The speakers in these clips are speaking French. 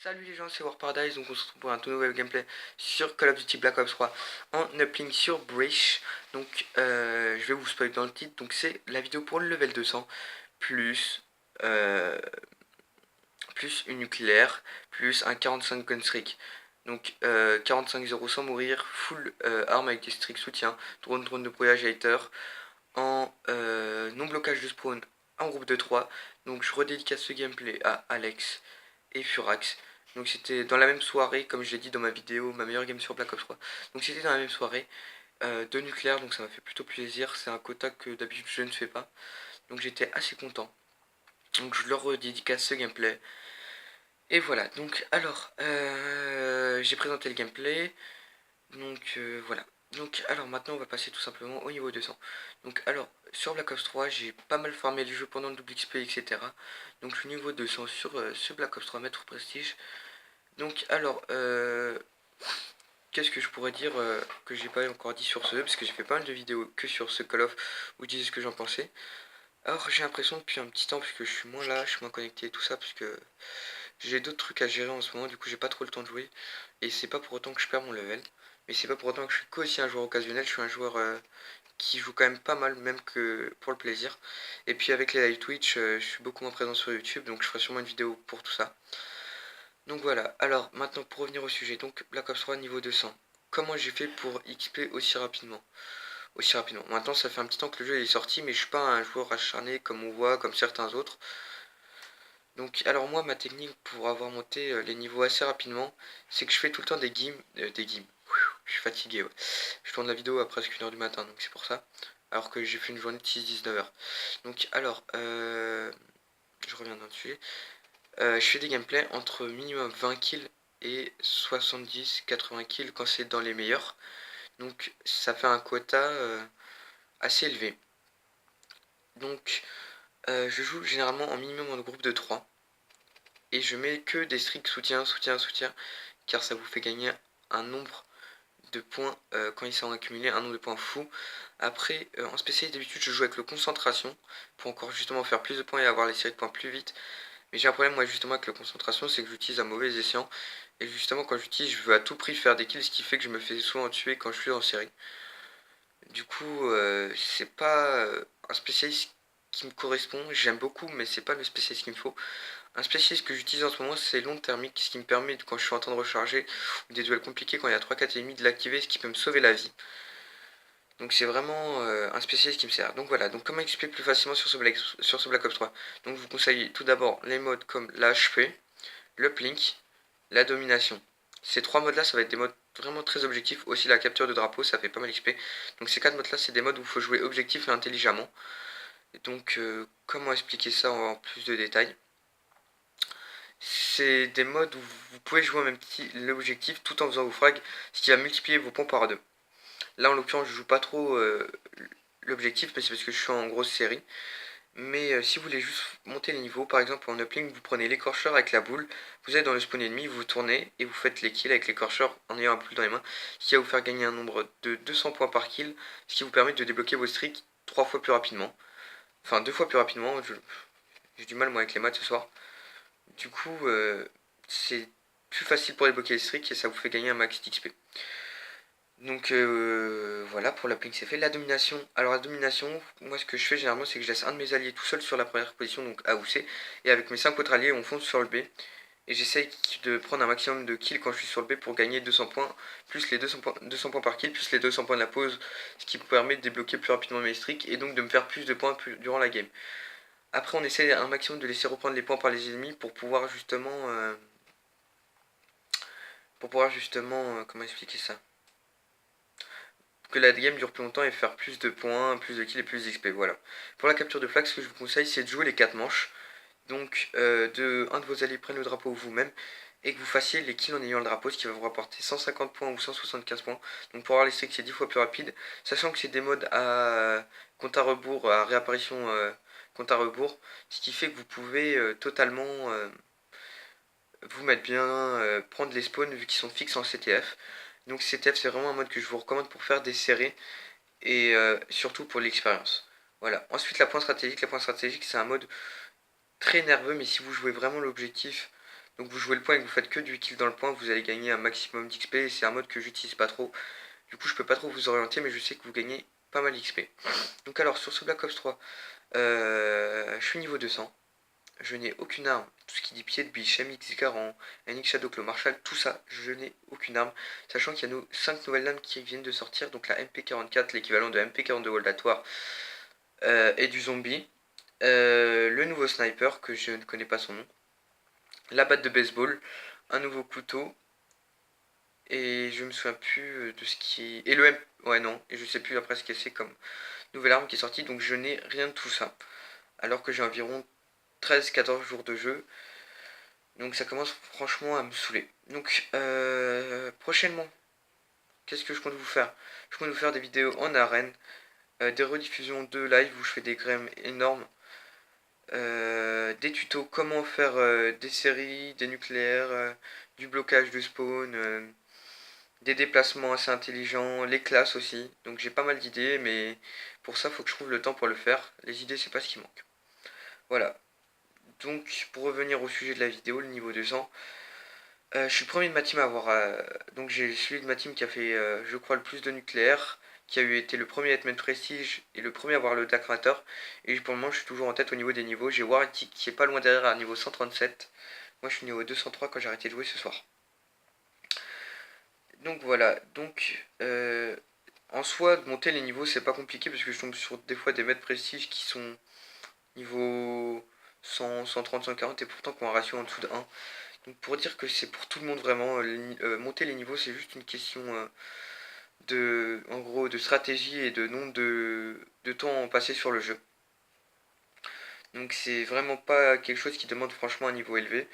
Salut les gens, c'est Warparadise, donc on se retrouve pour un tout nouvel gameplay sur Call of Duty Black Ops 3 en uplink sur Breach. Donc je vais vous spoiler dans le titre, donc c'est la vidéo pour le level 200 plus, euh, plus une nucléaire plus un 45 gun streak. Donc 45-0 sans mourir, full arme avec des streaks soutien, drone de brouillage hater, en non blocage de spawn en groupe de 3. Donc je redédicace ce gameplay à Alex et Furax. Donc c'était dans la même soirée, comme je l'ai dit dans ma vidéo, ma meilleure game sur Black Ops 3. Donc c'était dans la même soirée de nucléaire, donc ça m'a fait plutôt plaisir. C'est un quota que d'habitude je ne fais pas. Donc j'étais assez content. Donc je leur redédicace ce gameplay. Et voilà, donc alors, j'ai présenté le gameplay. Donc voilà. Donc alors maintenant on va passer tout simplement au niveau 200. Donc alors sur Black Ops 3 j'ai pas mal farmé le jeu pendant le double XP etc. Donc le niveau 200 sur ce Black Ops 3 maître prestige. Donc alors qu'est-ce que je pourrais dire que j'ai pas encore dit sur ce jeu, parce que j'ai fait pas mal de vidéos que sur ce Call of où je disais ce que j'en pensais. Alors j'ai l'impression depuis un petit temps, puisque je suis moins là, je suis moins connecté et tout ça, parce que j'ai d'autres trucs à gérer en ce moment, du coup j'ai pas trop le temps de jouer. Et c'est pas pour autant que je perds mon level. Mais c'est pas pour autant que je suis qu'aussi un joueur occasionnel, je suis un joueur qui joue quand même pas mal, même que pour le plaisir. Et puis avec les live Twitch, je suis beaucoup moins présent sur YouTube, donc je ferai sûrement une vidéo pour tout ça. Donc voilà, alors maintenant pour revenir au sujet, donc Black Ops 3 niveau 200. Comment j'ai fait pour XP aussi rapidement? Maintenant ça fait un petit temps que le jeu est sorti, mais je suis pas un joueur acharné comme on voit, comme certains autres. Donc alors moi ma technique pour avoir monté les niveaux assez rapidement, c'est que je fais tout le temps des games. Je suis fatigué, ouais. Je tourne la vidéo à presque 1h du matin, donc c'est pour ça. Alors que j'ai fait une journée de 6-19 heures. Donc alors, je reviens dans le sujet. Je fais des gameplays entre minimum 20 kills et 70-80 kills quand c'est dans les meilleurs. Donc ça fait un quota assez élevé. Donc je joue généralement en minimum en groupe de 3. Et je mets que des streaks soutien, car ça vous fait gagner un nombre de points quand ils sont accumulés, un nombre de points fou. Après, en spécialiste d'habitude, je joue avec le concentration pour encore justement faire plus de points et avoir les séries de points plus vite. Mais j'ai un problème moi justement avec la concentration, c'est que j'utilise un mauvais escient. Et justement quand j'utilise, je veux à tout prix faire des kills, ce qui fait que je me fais souvent tuer quand je suis en série. Du coup, c'est pas un spécialiste qui me correspond. J'aime beaucoup, mais c'est pas le spécialiste qu'il me faut. Un spécialiste que j'utilise en ce moment, c'est l'onde thermique, ce qui me permet, quand je suis en train de recharger, ou des duels compliqués, quand il y a 3-4 ennemis, de l'activer, ce qui peut me sauver la vie. Donc c'est vraiment un spécialiste qui me sert. Donc voilà, donc comment XP plus facilement sur ce Black Ops 3. Donc je vous conseille tout d'abord les modes comme l'HP, le Plink, la domination. Ces trois modes là, ça va être des modes vraiment très objectifs. Aussi la capture de drapeau, ça fait pas mal XP. Donc ces quatre modes là, c'est des modes où il faut jouer objectif et intelligemment. Et donc comment expliquer ça en plus de détails? C'est des modes où vous pouvez jouer en même temps l'objectif tout en faisant vos frags, ce qui va multiplier vos points par deux. Là en l'occurrence je joue pas trop l'objectif, mais c'est parce que je suis en grosse série. Mais si vous voulez juste monter les niveaux, par exemple en uplink, vous prenez l'écorcheur avec la boule, vous êtes dans le spawn ennemi, vous tournez et vous faites les kills avec l'écorcheur en ayant la boule dans les mains, ce qui va vous faire gagner un nombre de 200 points par kill, ce qui vous permet de débloquer vos streaks 3 fois plus rapidement. Enfin 2 fois plus rapidement, j'ai du mal moi avec les maths ce soir. Du coup, c'est plus facile pour débloquer les streaks et ça vous fait gagner un max d'XP. Donc voilà, pour la ping c'est fait. La domination, alors la domination, moi ce que je fais généralement c'est que je laisse un de mes alliés tout seul sur la première position, donc A ou C, et avec mes 5 autres alliés on fonce sur le B, et j'essaye de prendre un maximum de kills quand je suis sur le B pour gagner 200 points, plus les 200 points par kill, plus les 200 points de la pause, ce qui me permet de débloquer plus rapidement mes streaks, et donc de me faire plus de points durant la game. Après on essaie un maximum de laisser reprendre les points par les ennemis pour pouvoir justement... comment expliquer ça, que la game dure plus longtemps et faire plus de points, plus de kills et plus d'XP. Voilà. Pour la capture de flag, ce que je vous conseille, c'est de jouer les 4 manches. Donc, un de vos alliés prenne le drapeau vous-même et que vous fassiez les kills en ayant le drapeau, ce qui va vous rapporter 150 points ou 175 points. Donc, pour avoir les streaks, c'est 10 fois plus rapide. Sachant que c'est des modes à compte à rebours, à réapparition compte à rebours, ce qui fait que vous pouvez totalement vous mettre bien, prendre les spawns vu qu'ils sont fixes en CTF. Donc CTF c'est vraiment un mode que je vous recommande pour faire des séries et surtout pour l'expérience. Voilà. Ensuite la point stratégique c'est un mode très nerveux, mais si vous jouez vraiment l'objectif, Donc vous jouez le point et que vous faites que du kill dans le point, vous allez gagner un maximum d'XP. Et c'est un mode que j'utilise pas trop. Du coup je peux pas trop vous orienter, mais je sais que vous gagnez pas mal d'XP. Donc alors sur ce Black Ops 3, je suis niveau 200. Je n'ai aucune arme. Tout ce qui dit pied de biche, MX40, NX Shadow Claw Marshall, tout ça, je n'ai aucune arme. Sachant qu'il y a 5 nouvelles armes qui viennent de sortir. Donc la MP44, l'équivalent de MP42 Woldatoire et du zombie. Le nouveau sniper, que je ne connais pas son nom. La batte de baseball. Un nouveau couteau. Et je me souviens plus de ce qui... Et le M... Ouais non, et je sais plus après ce que c'est comme nouvelle arme qui est sortie. Donc je n'ai rien de tout ça. Alors que j'ai environ 13-14 jours de jeu. Donc ça commence franchement à me saouler. Donc prochainement, qu'est-ce que je compte vous faire? Je compte vous faire des vidéos en arène, des rediffusions de live où je fais des grèmes énormes, des tutos comment faire des séries, des nucléaires, du blocage de spawn, des déplacements assez intelligents, les classes aussi. Donc j'ai pas mal d'idées, mais pour ça, il faut que je trouve le temps pour le faire. Les idées, c'est pas ce qui manque. Voilà. Donc pour revenir au sujet de la vidéo, le niveau 200, je suis le premier de ma team à avoir. Donc j'ai celui de ma team qui a fait, je crois, le plus de nucléaire, qui a eu été le premier à être mettre prestige et le premier à avoir le Dark Matter. Et pour le moment, je suis toujours en tête au niveau des niveaux. J'ai Warity qui est pas loin derrière à niveau 137. Moi, je suis niveau 203 quand j'ai arrêté de jouer ce soir. Donc voilà. Donc en soi, de monter les niveaux, c'est pas compliqué parce que je tombe sur des fois des maîtres prestige qui sont niveau 100, 130, 140 et pourtant qui ont un ratio en dessous de 1. Donc pour dire que c'est pour tout le monde vraiment, monter les niveaux c'est juste une question en gros, de stratégie et de nombre de temps passé sur le jeu. Donc c'est vraiment pas quelque chose qui demande franchement un niveau élevé.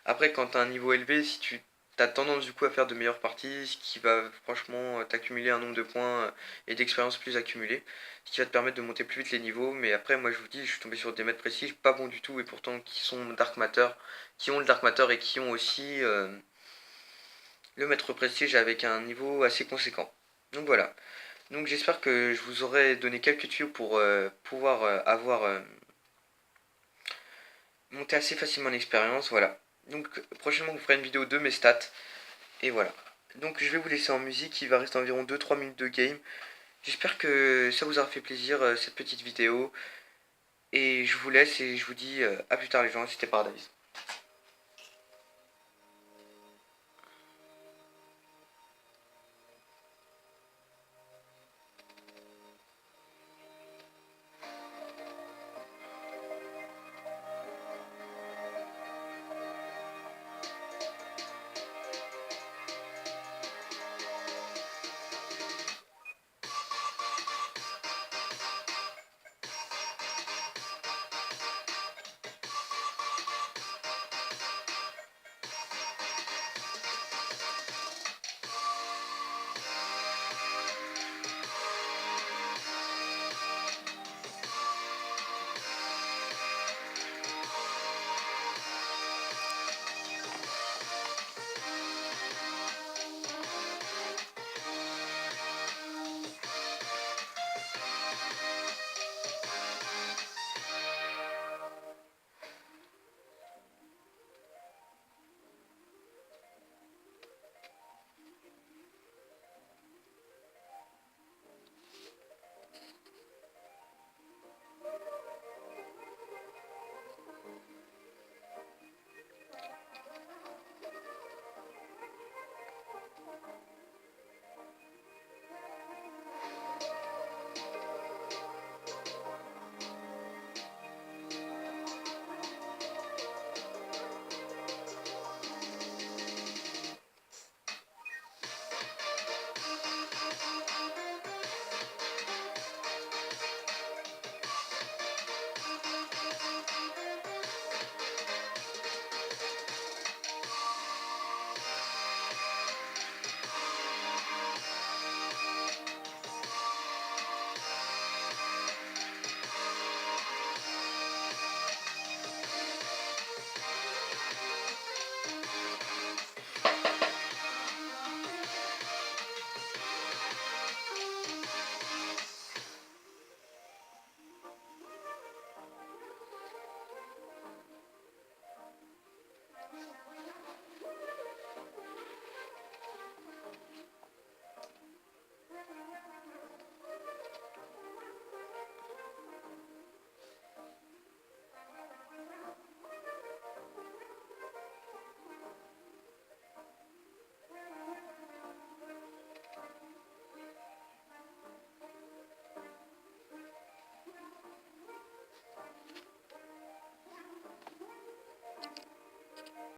Après quand t'as un niveau élevé, si tu as tendance du coup à faire de meilleures parties, ce qui va franchement t'accumuler un nombre de points et d'expérience plus accumulé, ce qui va te permettre de monter plus vite les niveaux. Mais après moi je vous dis, je suis tombé sur des maîtres précis pas bons du tout et pourtant qui sont Dark Matter, qui ont le Dark Matter et qui ont aussi le maître prestige avec un niveau assez conséquent. Donc voilà. Donc j'espère que je vous aurai donné quelques tuyaux pour pouvoir avoir monté assez facilement l'expérience. Voilà. Donc prochainement vous ferez une vidéo de mes stats. Et voilà. Donc je vais vous laisser en musique. Il va rester environ 2-3 minutes de game. J'espère que ça vous aura fait plaisir cette petite vidéo. Et je vous laisse et je vous dis à plus tard les gens. C'était Paradise.